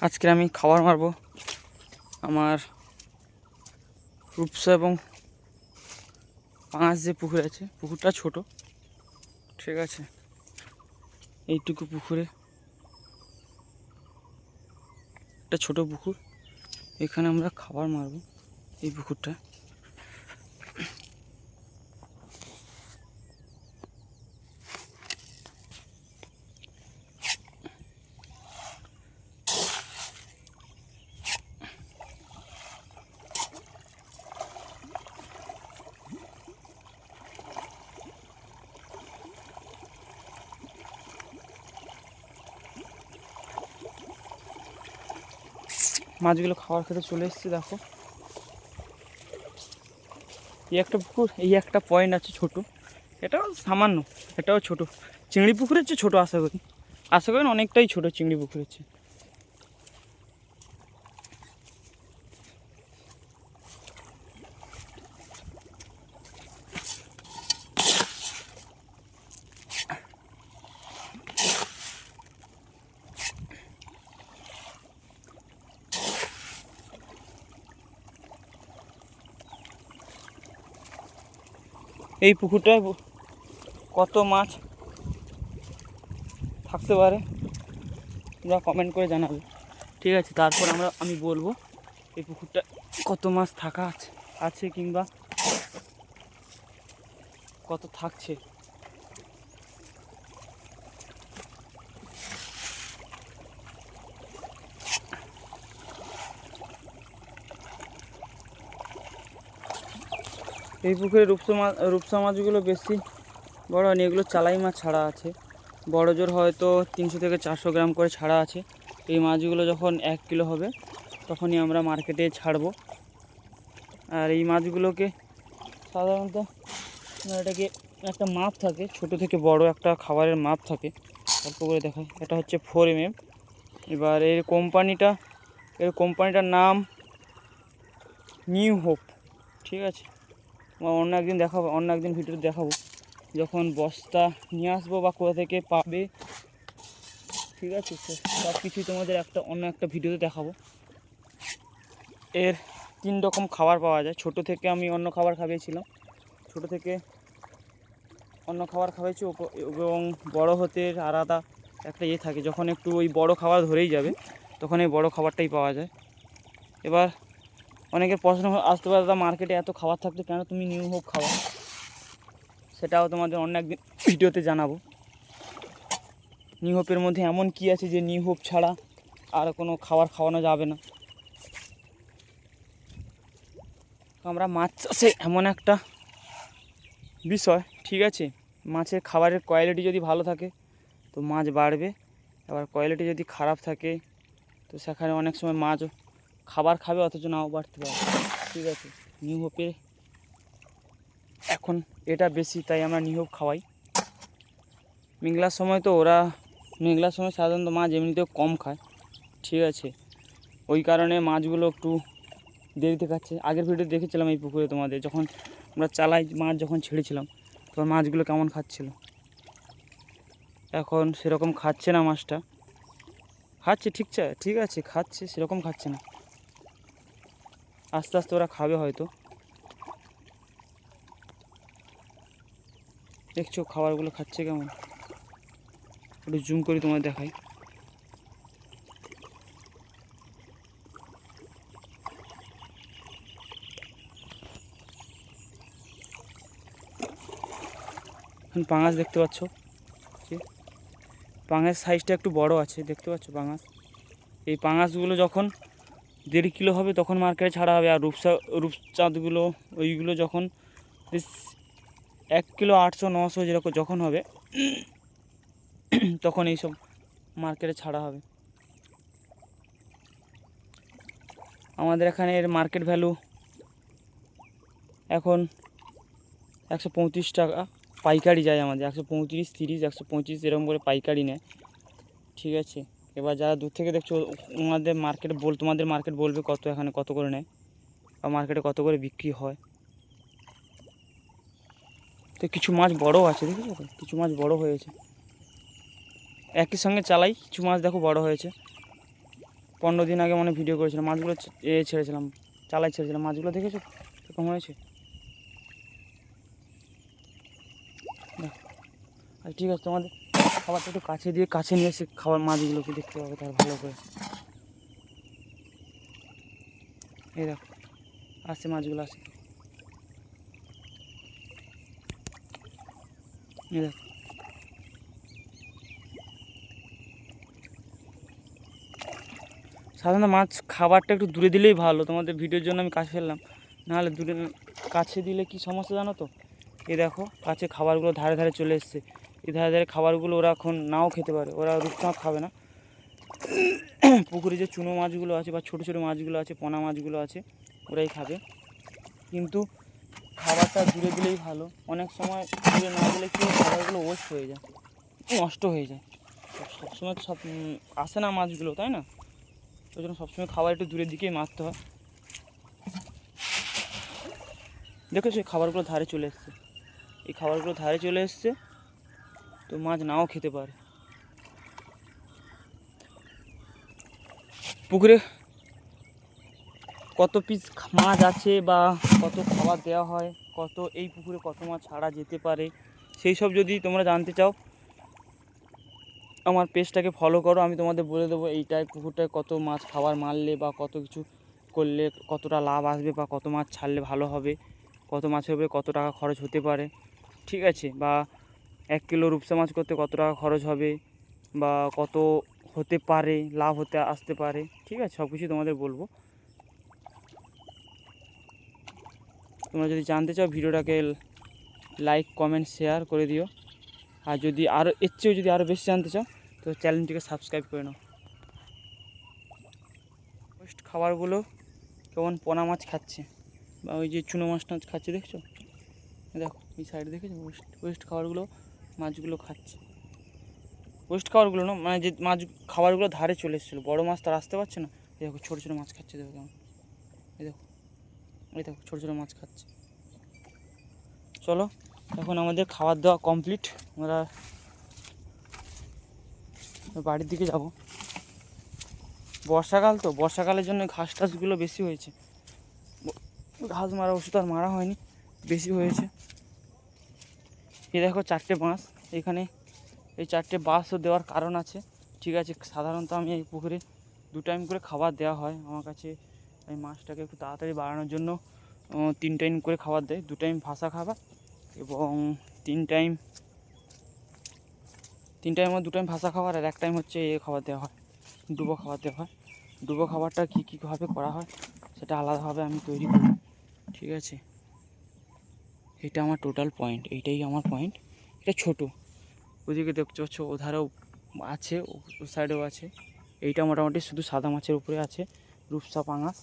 আজকে আমি খাবার মারবো আমার রূপসা এবং পাঁচ যে পুকুর আছে, পুকুরটা ছোট, ঠিক আছে। এইটুকু পুকুরে একটা ছোট পুকুর, এখানে আমরা খাবার মারবো। এই পুকুরটা মাছগুলো খাবার খেতে চলে এসছে। দেখো, এই একটা পুকুর, এই একটা পয়েন্ট আছে ছোট, এটাও সামান্য, এটাও ছোট। চিংড়ি পুকুরের চেয়ে ছোটো আশা করি অনেকটাই ছোট চিংড়ি পুকুরের চেয়ে। এই পুকুরটায় কত মাছ থাকতে পারে তোমরা কমেন্ট করে জানাবে, ঠিক আছে। তারপর আমি বলবো এই পুকুরটা কত মাছ থাকা আছে কিংবা কত থাকছে। এই পুকুরে রূপসা মাছগুলো বেশি বড় হয়নি, এগুলো চালাই মাছ ছাড়া আছে। বড় জোর হয়তো 300 থেকে 400 গ্রাম করে ছাড়া আছে। এই মাছগুলো যখন 1 কিলো হবে তখনই আমরা মার্কেটে ছাড়বো। আর এই মাছগুলোকে সাধারণত এটাকে একটা মাপ থাকে, ছোট থেকে বড় একটা খাবারের মাপ থাকে। অল্প করে দেখায়, এটা হচ্ছে 4 mm। এবার এর কোম্পানিটার নাম নিউ হোপ, ঠিক আছে। অন্য একদিন ভিডিওতে দেখাবো যখন বস্তা নিয়ে আসবো বা কোথা থেকে পাবে, ঠিক আছে। সব কিছুই তোমাদের অন্য একটা ভিডিওতে দেখাবো। এর 3 রকম খাবার পাওয়া যায়। ছোট থেকে আমি অন্য খাবার খাইয়েছিলাম, ছোট থেকে অন্য খাবার খাওয়াইছি, এবং বড় হতে আলাদা একটা থাকে। যখন একটু ওই বড় খাবার ধরেই যাবে তখন এই বড় খাবারটাই পাওয়া যায়। এবার অনেকের প্রশ্ন আসতে পারে, দাদা মার্কেটে এত খাবার থাকতে কেন তুমি নিউ হোপ খাওয়া? সেটাও তোমাদের অন্য একদিন ভিডিওতে জানাবো। নিউ হোপের মধ্যে এমন কি আছে যে নিউ হোপ ছাড়া আর কোনো খাবার খাওয়ানো যাবে না। আমরা মাছ চাষে এমন একটা বিষয়, ঠিক আছে, মাছের খাবারের কোয়ালিটি যদি ভালো থাকে তো মাছ বাড়বে। এবার কোয়ালিটি যদি খারাপ থাকে তো সেখানে অনেক সময় মাছ খাবার খাবে অথচ নাও বাড়তে পারে, ঠিক আছে। নিউ হোপে এখন এটা বেশি, তাই আমরা নিউ হোপ খাওয়াই। মেঘলার সময় সাধারণত মাছ এমনিতেও কম খায়, ঠিক আছে। ওই কারণে মাছগুলো একটু দেরিতে খাচ্ছে। আগের ভিডিও দেখেছিলাম এই পুকুরে তোমাদের, যখন আমরা চালাই মাছ যখন ছেড়েছিলাম তখন মাছগুলো কেমন খাচ্ছিল। এখন সেরকম খাচ্ছে না, মাছটা খাচ্ছে ঠিক আছে, খাচ্ছে, সেরকম খাচ্ছে না। আস্তে আস্তে ওরা খাবে হয়তো। দেখছো খাবারগুলো খাচ্ছে কেমন, একটু জুম করে তোমাদের দেখাই। এখন পাঙাশ দেখতে পাচ্ছ, পাঙাশ সাইজটা একটু বড় আছে, দেখতে পাচ্ছ পাঙাশ। এই পাঙাশগুলো যখন 1.5 কিলো হবে তখন মার্কেটে ছাড়া হবে। আর রূপচাঁদগুলো ওইগুলো যখন 1 কিলো 800-900 যেরকম যখন হবে তখন এইসব মার্কেটে ছাড়া হবে। আমাদের এখানে এর মার্কেট ভ্যালু এখন 135 টাকা পাইকারি যায় আমাদের, 135, 30, 135 এরকম করে পাইকারি নেয়, ঠিক আছে। এবার যারা দূর থেকে দেখছো তোমাদের মার্কেট বলবে এখানে কত করে নেয় বা মার্কেটে কত করে বিক্রি হয়। তো কিছু মাছ বড় আছে, দেখেছো তো, কিছু মাছ বড় হয়েছে। একই সঙ্গে চালাই, কিছু মাছ দেখো বড় হয়েছে। 15 দিন আগে মনে ভিডিও করেছিলাম, মাছগুলো ছেড়েছিলাম, চালাই ছেড়েছিলাম। মাছগুলো দেখেছো কীরকম হয়েছে? আর ঠিক আছে, তোমাদের খাবারটা একটু কাছে নিয়ে এসে খাবার মাছগুলোকে দেখতে পাবে তার ভালো করে। এই দেখো আসছে মাছগুলো, আসছে। এই দেখো সাধারণত মাছ খাবারটা একটু দূরে দিলেই ভালো। তোমাদের ভিডিওর জন্য আমি কাছে ফেললাম, নাহলে দূরে কাছে দিলে কি সমস্যা জানো তো? এই দেখো কাছে খাবারগুলো ধারে ধারে চলে এসছে। এই ধারে ধারে খাবারগুলো ওরা এখন নাও খেতে পারে, ওরা রূপচাঁদ খাবে না। পুকুরে যে চুনো মাছগুলো আছে বা ছোটো ছোটো মাছগুলো আছে, পোনা মাছগুলো আছে, ওরাই খাবে। কিন্তু খাবারটা দূরে দিলেই ভালো। অনেক সময় দূরে না দিলে কি খাবারগুলো ওয়েস্ট হয়ে যায়, নষ্ট হয়ে যায়। সবসময় সব আসে না মাছগুলো, তাই না? ওই জন্য সবসময় খাবার একটু দূরের দিকেই মারতে হয়। দেখো সেই খাবারগুলো ধারে চলে এসছে, এই খাবারগুলো ধারে চলে এসছে, তো মাছ নাও খেতে পারে। পুকুরে কত পিস মাছ আছে বা কত খাবার দেওয়া হয়, কত এই পুকুরে কত মাছ ছাড়া যেতে পারে, সেই সব যদি তোমরা জানতে চাও আমার পেজটাকে ফলো করো। আমি তোমাদের বলে দেবো এইটায় পুকুরটায় কত মাছ খাবার মারলে বা কত কিছু করলে কতটা লাভ আসবে, বা কত মাছ ছাড়লে ভালো হবে, কত মাছের উপরে কত টাকা খরচ হতে পারে, ঠিক আছে? বা 1 কিলো রূপসা মাছ করতে কত টাকা খরচ হবে, বা কত হতে পারে, লাভ হতে আসতে পারে, ঠিক আছে? সব কিছু তোমাদের বলবো। তোমরা যদি জানতে চাও ভিডিওটাকে লাইক কমেন্ট শেয়ার করে দিও। আর যদি আরও এর চেয়েও যদি আরও বেশি জানতে চাও তো চ্যানেলটিকে সাবস্ক্রাইব করে নাও। ওয়েস্ট খাবারগুলো কেমন পোনা মাছ খাচ্ছে, বা ওই যে চুনো মাছ টাছ খাচ্ছে, দেখছো? দেখো এই সাইডে দেখেছো ওয়েস্ট খাবারগুলো মাছগুলো খাচ্ছে। ওয়েস্ট খাবারগুলো না, মানে যে মাছ খাবারগুলো ধারে চলে এসেছিলো, বড়ো মাছ তার আসতে পারছে না। এই দেখো ছোটো ছোটো মাছ খাচ্ছে, দেখো কেমন। এই দেখো ছোটো ছোটো মাছ খাচ্ছে। চলো এখন আমাদের খাবার দাওয়া কমপ্লিট, আমরা বাড়ির দিকে যাব। বর্ষাকাল তো, বর্ষাকালের জন্য ঘাস টাসগুলো বেশি হয়েছে। ঘাস মারা ওষুধ আর মারা হয়নি, বেশি হয়েছে। এই দেখো 4টে বাঁশ এখানে, এই 4টে বাঁশও দেওয়ার কারণ আছে, ঠিক আছে? সাধারণত আমি এই পুকুরে 2 টাইম করে খাবার দেওয়া হয়। আমার কাছে এই মাছটাকে একটু তাড়াতাড়ি বাড়ানোর জন্য 3 টাইম করে খাবার দেয়। 2 টাইম ভাসা খাবার এবং 3 টাইম 2 টাইম ভাসা খাবার, আর 1 টাইম হচ্ছে এ খাবার দেওয়া হয়, ডুবো খাবার দেওয়া হয়। ডুবো খাবারটা কীভাবে করা হয় সেটা আলাদাভাবে আমি তৈরি করি, ঠিক আছে? এটা আমার টোটাল পয়েন্ট, এইটাই আমার পয়েন্ট। এটা ছোটো, ওদিকে দেখছো ওধারেও আছে, ও সাইডেও আছে। এইটা মোটামুটি শুধু সাদা মাছের উপরে আছে, রূপসা পাঙাশ।